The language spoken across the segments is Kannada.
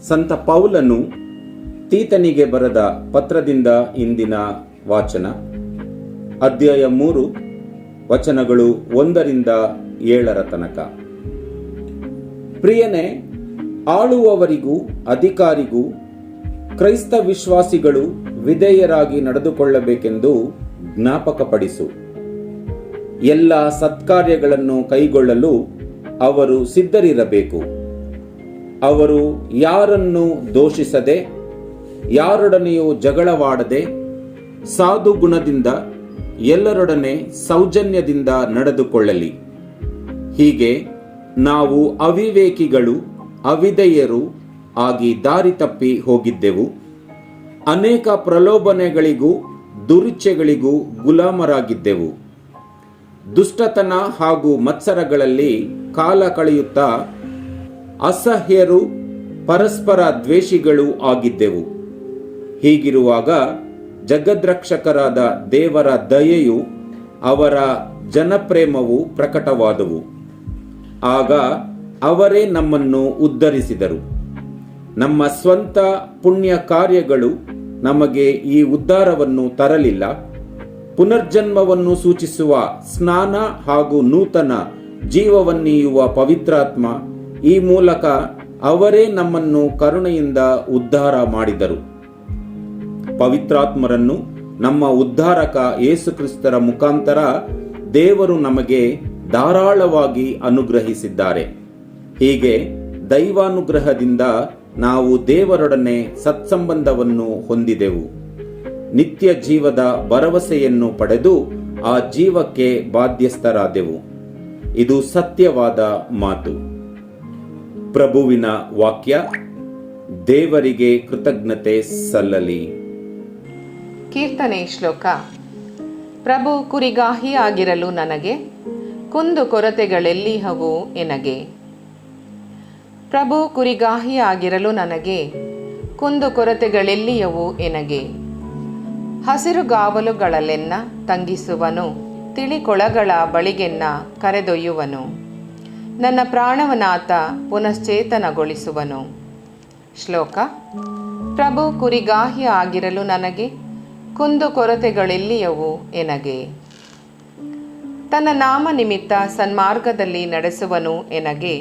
ಸಂತ ಪೌಲನು ತೀತನಿಗೆ ಬರೆದ ಪತ್ರದಿಂದ ಇಂದಿನ ವಾಚನ, ಅಧ್ಯಾಯ 3, ವಚನಗಳು 1-7 ತನಕ. ಪ್ರಿಯನೇ, ಆಳುವವರಿಗೂ ಅಧಿಕಾರಿಗೂ ಕ್ರೈಸ್ತ ವಿಶ್ವಾಸಿಗಳು ವಿಧೇಯರಾಗಿ ನಡೆದುಕೊಳ್ಳಬೇಕೆಂದು ಜ್ಞಾಪಕಪಡಿಸು. ಎಲ್ಲ ಸತ್ಕಾರ್ಯಗಳನ್ನು ಕೈಗೊಳ್ಳಲು ಅವರು ಸಿದ್ಧರಿರಬೇಕು. ಅವರು ಯಾರನ್ನು ದೋಷಿಸದೆ, ಯಾರೊಡನೆಯೂ ಜಗಳವಾಡದೆ, ಸಾಧು ಗುಣದಿಂದ ಎಲ್ಲರೊಡನೆ ಸೌಜನ್ಯದಿಂದ ನಡೆದುಕೊಳ್ಳಲಿ. ಹೀಗೆ ನಾವು ಅವಿವೇಕಿಗಳು, ಅವಿಧೇಯರು ಆಗಿ ದಾರಿ ತಪ್ಪಿ ಹೋಗಿದ್ದೆವು. ಅನೇಕ ಪ್ರಲೋಭನೆಗಳಿಗೂ ದುರಿಚ್ಛೆಗಳಿಗೂ ಗುಲಾಮರಾಗಿದ್ದೆವು. ದುಷ್ಟತನ ಹಾಗೂ ಮತ್ಸರಗಳಲ್ಲಿ ಕಾಲ ಕಳೆಯುತ್ತಾ ಅಸಹ್ಯರು, ಪರಸ್ಪರ ದ್ವೇಷಿಗಳು ಆಗಿದ್ದೆವು. ಹೀಗಿರುವಾಗ ಜಗದ್ರಕ್ಷಕರಾದ ದೇವರ ದಯೆಯು, ಅವರ ಜನಪ್ರೇಮವು ಪ್ರಕಟವಾದವು. ಆಗ ಅವರೇ ನಮ್ಮನ್ನು ಉದ್ಧರಿಸಿದರು. ನಮ್ಮ ಸ್ವಂತ ಪುಣ್ಯ ಕಾರ್ಯಗಳು ನಮಗೆ ಈ ಉದ್ಧಾರವನ್ನು ತರಲಿಲ್ಲ. ಪುನರ್ಜನ್ಮವನ್ನು ಸೂಚಿಸುವ ಸ್ನಾನ ಹಾಗೂ ನೂತನ ಜೀವವನ್ನೀಯುವ ಪವಿತ್ರಾತ್ಮ, ಈ ಮೂಲಕ ಅವರೇ ನಮ್ಮನ್ನು ಕರುಣೆಯಿಂದ ಉದ್ಧಾರ ಮಾಡಿದರು. ಪವಿತ್ರಾತ್ಮರನ್ನು ನಮ್ಮ ಉದ್ಧಾರಕ ಯೇಸುಕ್ರಿಸ್ತರ ಮುಖಾಂತರ ದೇವರು ನಮಗೆ ಧಾರಾಳವಾಗಿ ಅನುಗ್ರಹಿಸಿದ್ದಾರೆ. ಹೀಗೆ ದೈವಾನುಗ್ರಹದಿಂದ ನಾವು ದೇವರೊಡನೆ ಸತ್ಸಂಬಂಧವನ್ನು ಹೊಂದಿದೆವು. ನಿತ್ಯ ಜೀವದ ಭರವಸೆಯನ್ನು ಪಡೆದು ಆ ಜೀವಕ್ಕೆ ಬಾಧ್ಯಸ್ಥರಾದೆವು. ಇದು ಸತ್ಯವಾದ ಮಾತು. ಪ್ರಭುವಿನ ವಾಕ್ಯ. ದೇವರಿಗೆ ಕೃತಜ್ಞತೆ ಸಲ್ಲಲಿ. ಕೀರ್ತನೆ ಶ್ಲೋಕ. ಪ್ರಭು ಕುರಿಗಾಹಿಯಾಗಿರಲು ನನಗೆ, ಕುಂದು ಕೊರತೆಗಳೆಲ್ಲಿಹವು ಎನಗೆ. ಪ್ರಭು ಕುರಿಗಾಹಿಯಾಗಿರಲು ನನಗೆ, ಕುಂದು ಕೊರತೆಗಳೆಲ್ಲಿಯವು ಎನಗೆ. ಹಸಿರುಗಾವಲುಗಳಲ್ಲೆನ್ನ ತಂಗಿಸುವನು, ತಿಳಿಕೊಳಗಳ ಬಳಿಗೆನ್ನ ಕರೆದೊಯ್ಯುವನು. ನನ್ನ ಪ್ರಾಣವನಾತ ಪುನಶ್ಚೇತನಗೊಳಿಸುವನು. ಶ್ಲೋಕ. ಪ್ರಭು ಕುರಿಗಾಹಿ ಆಗಿರಲು ನನಗೆ, ಕುಂದು ಕೊರತೆಗಳೆಲ್ಲಿಯವು ಎನಗೆ. ತನ್ನ ನಾಮ ನಿಮಿತ್ತ ಸನ್ಮಾರ್ಗದಲ್ಲಿ ನಡೆಸುವನು ಎನಗೆ.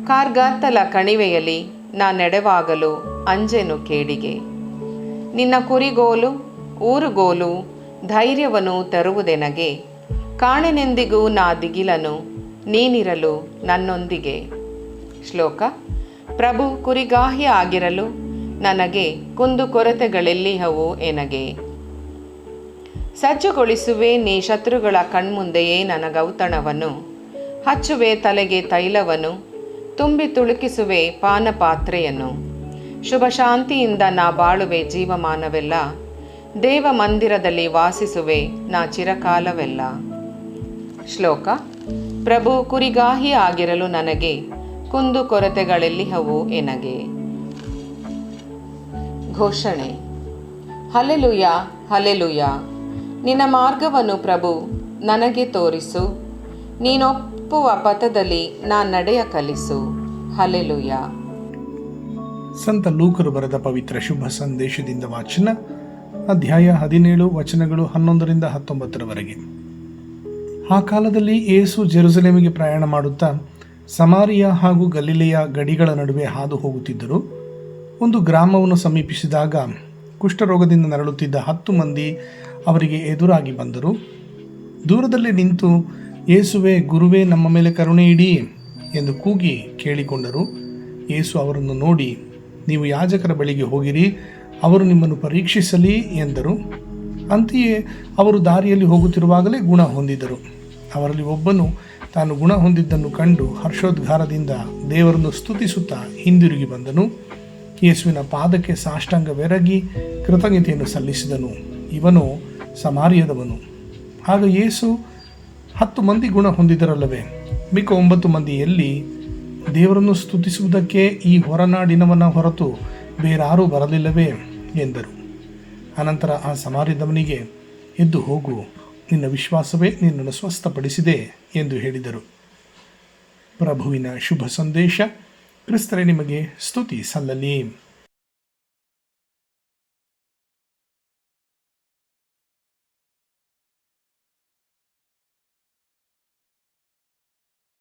ಕಾರ್ಗತ್ತಲ ಕಣಿವೆಯಲ್ಲಿ ನಾ ನಡೆವಾಗಲು ಅಂಜೆನು ಕೇಡಿಗೆ. ನಿನ್ನ ಕುರಿಗೋಲು ಊರುಗೋಲು ಧೈರ್ಯವನ್ನು ತರುವುದೆನಗೆ. ಕಾಣೆನೆಂದಿಗೂ ನಾ ದಿಗಿಲನು, ನೀನಿರಲು ನನ್ನೊಂದಿಗೆ. ಶ್ಲೋಕ. ಪ್ರಭು ಕುರಿಗಾಹಿ ಆಗಿರಲು ನನಗೆ, ಕುಂದು ಕೊರತೆಗಳೆಲ್ಲಿಹವು ಎನಗೆ. ಸಜ್ಜುಗೊಳಿಸುವೆ ನೀ ಶತ್ರುಗಳ ಕಣ್ಮುಂದೆಯೇ ನನಗೌತಣವನ್ನು. ಹಚ್ಚುವೆ ತಲೆಗೆ ತೈಲವನ್ನು, ತುಂಬಿ ತುಳುಕಿಸುವೆ ಪಾನಪಾತ್ರೆಯನ್ನು. ಶುಭ ಶಾಂತಿಯಿಂದ ನಾ ಬಾಳುವೆ ಜೀವಮಾನವೆಲ್ಲ. ದೇವ ಮಂದಿರದಲ್ಲಿ ವಾಸಿಸುವೆ ನಾ ಚಿರಕಾಲವೆಲ್ಲ. ಶ್ಲೋಕ. ಪ್ರಭು ಕುರಿಗಾಹಿ ಆಗಿರಲು ನನಗೆ, ಕುಂದು ಕೊರತೆಗಳೆಲ್ಲಿಹವು ಎನಗೆ. ಘೋಷಣೆ. Hallelujah, hallelujah. ನಿನ್ನ ಮಾರ್ಗವನ್ನು ಪ್ರಭು ನನಗೆ ತೋರಿಸು. ನೀನೊಪ್ಪುವ ಪಥದಲ್ಲಿ ನಾ ನಡೆಯ ಕಲಿಸು. ಹಲ್ಲೆಲೂಯಾ. ಸಂತ ಲೂಕರು ಬರೆದ ಪವಿತ್ರ ಶುಭ ಸಂದೇಶದಿಂದ ವಾಚನ, ಅಧ್ಯಾಯ 17, ವಚನಗಳು 11-19. ಆ ಕಾಲದಲ್ಲಿ ಯೇಸು ಜೆರುಸಲೇಮಿಗೆ ಪ್ರಯಾಣ ಮಾಡುತ್ತಾ ಸಮಾರಿಯ ಹಾಗೂ ಗಲಿಲೆಯ ಗಡಿಗಳ ನಡುವೆ ಹಾದು ಹೋಗುತ್ತಿದ್ದರು. ಒಂದು ಗ್ರಾಮವನ್ನು ಸಮೀಪಿಸಿದಾಗ ಕುಷ್ಠರೋಗದಿಂದ ನರಳುತ್ತಿದ್ದ 10 ಮಂದಿ ಅವರಿಗೆ ಎದುರಾಗಿ ಬಂದರು. ದೂರದಲ್ಲಿ ನಿಂತು, ಯೇಸುವೆ, ಗುರುವೇ, ನಮ್ಮ ಮೇಲೆ ಕರುಣೆ ಇಡಿ ಎಂದು ಕೂಗಿ ಕೇಳಿಕೊಂಡರು. ಯೇಸು ಅವರನ್ನು ನೋಡಿ, ನೀವು ಯಾಜಕರ ಬಳಿಗೆ ಹೋಗಿರಿ, ಅವರು ನಿಮ್ಮನ್ನು ಪರೀಕ್ಷಿಸಲಿ ಎಂದರು. ಅಂತೆಯೇ ಅವರು ದಾರಿಯಲ್ಲಿ ಹೋಗುತ್ತಿರುವಾಗಲೇ ಗುಣ ಹೊಂದಿದರು. ಅವರಲ್ಲಿ ಒಬ್ಬನು ತಾನು ಗುಣ ಹೊಂದಿದ್ದನ್ನು ಕಂಡು ಹರ್ಷೋದ್ಗಾರದಿಂದ ದೇವರನ್ನು ಸ್ತುತಿಸುತ್ತಾ ಹಿಂದಿರುಗಿ ಬಂದನು. ಯೇಸುವಿನ ಪಾದಕ್ಕೆ ಸಾಷ್ಟಾಂಗವೆರಗಿ ಕೃತಜ್ಞತೆಯನ್ನು ಸಲ್ಲಿಸಿದನು. ಇವನು ಸಮಾರ್ಯದವನು. ಆಗ ಯೇಸು, 10 ಮಂದಿ ಗುಣ ಹೊಂದಿದರಲ್ಲವೇ, ಮಿಕ್ಕ 9 ಮಂದಿ ಎಲ್ಲಿ? ದೇವರನ್ನು ಸ್ತುತಿಸುವುದಕ್ಕೆ ಈ ಹೊರನಾಡಿನವನ ಹೊರತು ಬೇರಾರೂ ಬರಲಿಲ್ಲವೇ ಎಂದರು. ಅನಂತರ ಆ ಸಮಾರ್ಯದವನಿಗೆ, ಎದ್ದು ಹೋಗು, ನಿನ್ನ ವಿಶ್ವಾಸವೇ ನಿನ್ನನ್ನು ಸ್ವಸ್ಥಪಡಿಸಿದೆ ಎಂದು ಹೇಳಿದರು. ಪ್ರಭುವಿನ ಶುಭ ಸಂದೇಶ. ಕ್ರಿಸ್ತರೇ ನಿಮಗೆ ಸ್ತುತಿ ಸಲ್ಲಲಿ.